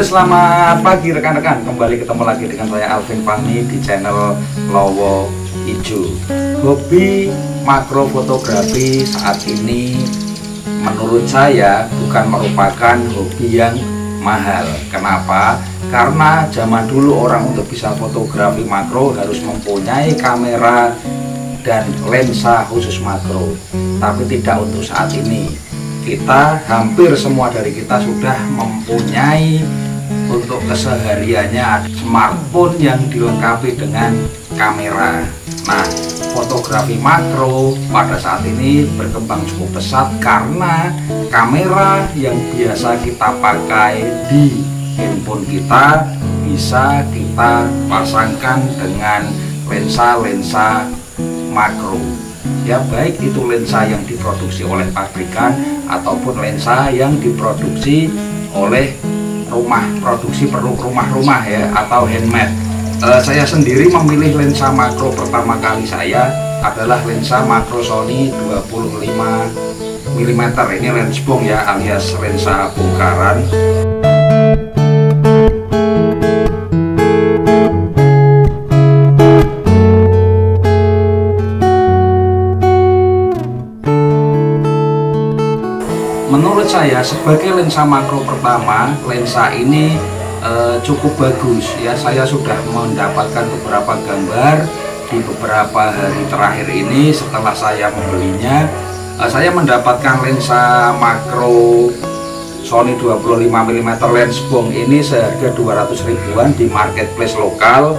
Halo, selamat pagi rekan-rekan. Kembali ketemu lagi dengan saya Alvin Fahmi di channel Lowo Ijo. Hobi makro fotografi saat ini menurut saya bukan merupakan hobi yang mahal. Kenapa? Karena zaman dulu orang untuk bisa fotografi makro harus mempunyai kamera dan lensa khusus makro. Tapi tidak untuk saat ini. Kita hampir semua dari kita sudah mempunyai untuk kesehariannya smartphone yang dilengkapi dengan kamera. Nah, fotografi makro pada saat ini berkembang cukup pesat karena kamera yang biasa kita pakai di handphone kita bisa kita pasangkan dengan lensa-lensa makro. Ya, baik itu lensa yang diproduksi oleh pabrikan ataupun lensa yang diproduksi oleh produksi rumah-rumah ya, atau handmade. Saya sendiri memilih lensa makro pertama kali saya adalah lensa makro Sony 25 mm. Ini lens bong ya, alias lensa bongkaran. Menurut saya sebagai lensa makro pertama, lensa ini cukup bagus ya. Saya sudah mendapatkan beberapa gambar di beberapa hari terakhir ini setelah saya membelinya. Saya mendapatkan lensa makro Sony 25 mm lens bong ini seharga 200 ribuan di marketplace lokal.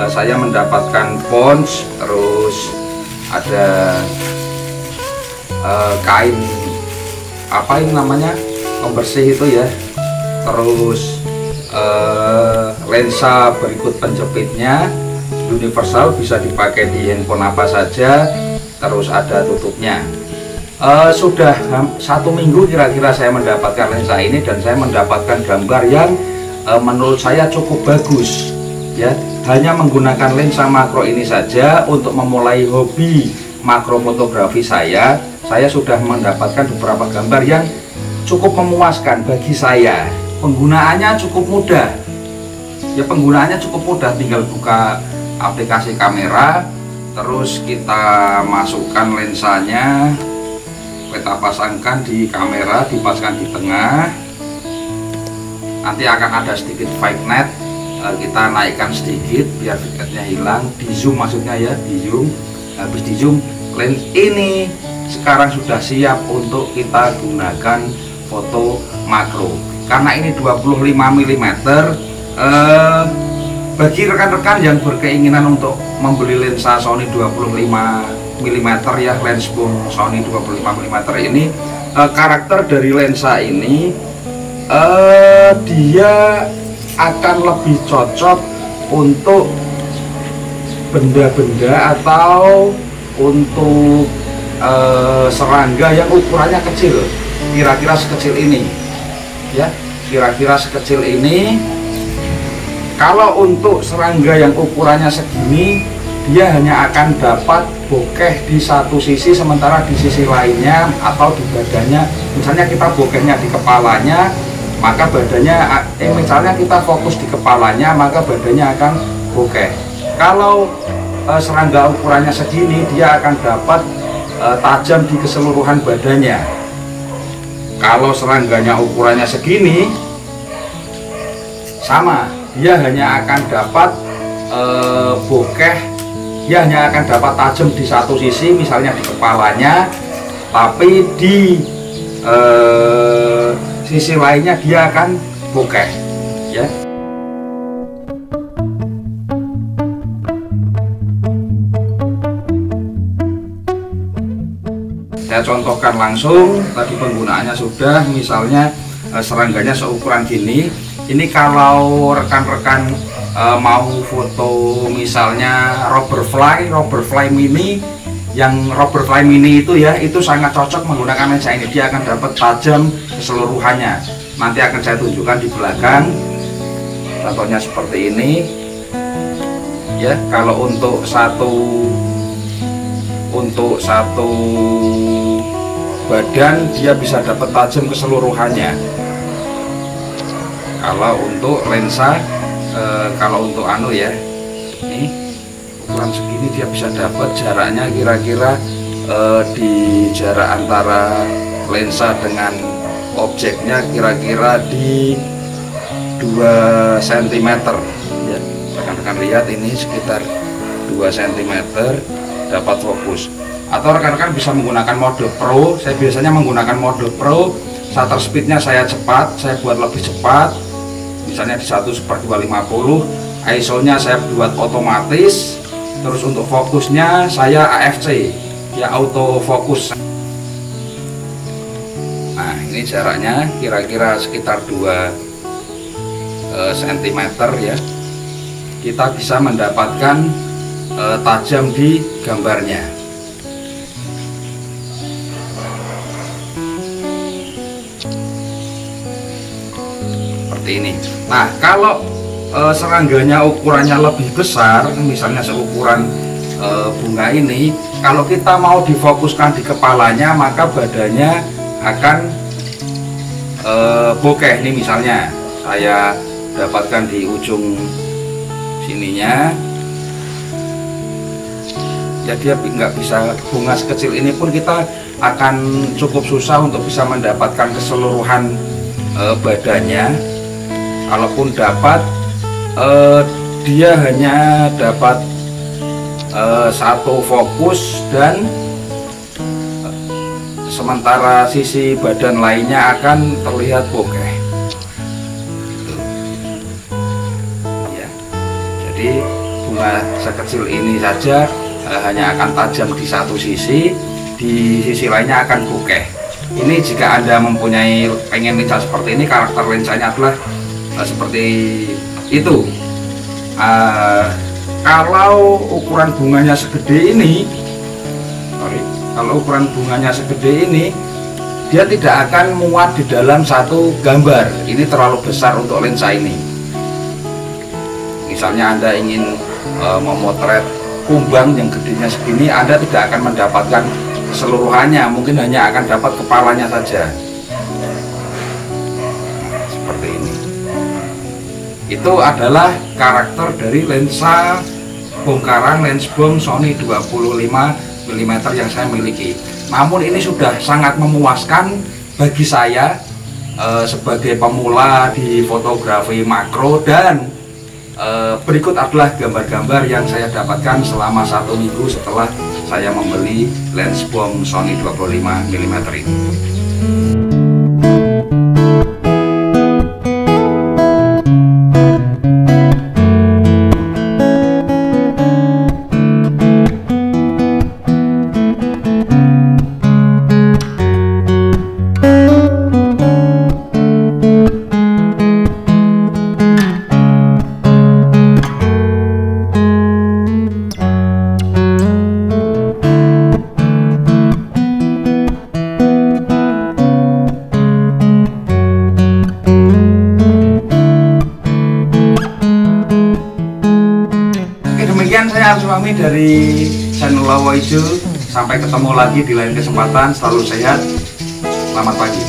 Saya mendapatkan pons, terus ada kain apa ini namanya, pembersih itu ya, terus lensa berikut penjepitnya universal, bisa dipakai di handphone apa saja, terus ada tutupnya. Sudah 1 minggu kira-kira saya mendapatkan lensa ini dan saya mendapatkan gambar yang menurut saya cukup bagus ya. Hanya menggunakan lensa makro ini saja untuk memulai hobi makro fotografi saya sudah mendapatkan beberapa gambar yang cukup memuaskan bagi saya. Penggunaannya cukup mudah ya, penggunaannya cukup mudah, tinggal buka aplikasi kamera, terus kita masukkan lensanya, kita pasangkan di kamera, dipasangkan di tengah, nanti akan ada sedikit vignette, kita naikkan sedikit biar vignette-nya hilang, di zoom maksudnya ya, di zoom. Habis di zoom, lens ini sekarang sudah siap untuk kita gunakan foto makro. Karena ini 25 mm, bagi rekan-rekan yang berkeinginan untuk membeli lensa Sony 25 mm ya, lens bong Sony 25 mm ini, karakter dari lensa ini dia akan lebih cocok untuk benda-benda atau untuk serangga yang ukurannya kecil, kira-kira sekecil ini ya, kira-kira sekecil ini. Kalau untuk serangga yang ukurannya segini, dia hanya akan dapat bokeh di satu sisi, sementara di sisi lainnya atau di badannya, misalnya kita bokehnya di kepalanya, maka badannya misalnya kita fokus di kepalanya, maka badannya akan bokeh. Kalau serangga ukurannya segini, dia akan dapat tajam di keseluruhan badannya. Kalau serangganya ukurannya segini, sama, dia hanya akan dapat bokeh, dia hanya akan dapat tajam di satu sisi, misalnya di kepalanya, tapi di sisi lainnya dia akan bokeh ya. Saya contohkan langsung, tadi penggunaannya sudah, misalnya serangganya seukuran gini. Ini kalau rekan-rekan mau foto misalnya rubber fly mini, yang rubber fly mini itu ya, itu sangat cocok menggunakan lensa ini. Dia akan dapat tajam keseluruhannya. Nanti akan saya tunjukkan di belakang, contohnya seperti ini ya. Kalau untuk satu badan dia bisa dapat tajam keseluruhannya. Kalau untuk lensa, kalau untuk anu ya, ini ukuran segini dia bisa dapat jaraknya kira-kira di jarak antara lensa dengan objeknya kira-kira di 2 cm ya. Rekan-rekan lihat ini sekitar 2 cm dapat fokus. Atau rekan-rekan bisa menggunakan mode Pro. Saya biasanya menggunakan mode Pro. Shutter speednya saya cepat, saya buat lebih cepat, misalnya di 1/250. ISO nya saya buat otomatis. Terus untuk fokusnya saya AFC, ya auto fokus. Nah ini jaraknya kira-kira sekitar 2 cm ya. Kita bisa mendapatkan tajam di gambarnya. Seperti ini. Nah kalau serangganya ukurannya lebih besar, misalnya seukuran bunga ini, kalau kita mau difokuskan di kepalanya maka badannya akan bokeh. Ini misalnya saya dapatkan di ujung sininya, ya dia nggak bisa. Bunga sekecil ini pun kita akan cukup susah untuk bisa mendapatkan keseluruhan badannya. Kalaupun dapat, dia hanya dapat satu fokus, dan sementara sisi badan lainnya akan terlihat bokeh. Gitu. Ya. Jadi bunga sekecil ini saja hanya akan tajam di satu sisi, di sisi lainnya akan bokeh. Ini jika Anda mempunyai pengen lensa seperti ini, karakter lensanya adalah seperti itu. Kalau ukuran bunganya segede ini, kalau ukuran bunganya segede ini, dia tidak akan muat di dalam satu gambar. Ini terlalu besar untuk lensa ini. Misalnya Anda ingin memotret kumbang yang gedenya segini, Anda tidak akan mendapatkan keseluruhannya, mungkin hanya akan dapat kepalanya saja. Seperti ini. Itu adalah karakter dari lensa bongkaran lensbom Sony 25 mm yang saya miliki. Namun ini sudah sangat memuaskan bagi saya sebagai pemula di fotografi makro, dan berikut adalah gambar-gambar yang saya dapatkan selama 1 minggu setelah saya membeli lensbom Sony 25 mm ini. Demikian saya Suami dari channel Lowo Ijo. Sampai ketemu lagi di lain kesempatan. Selalu sehat. Selamat pagi.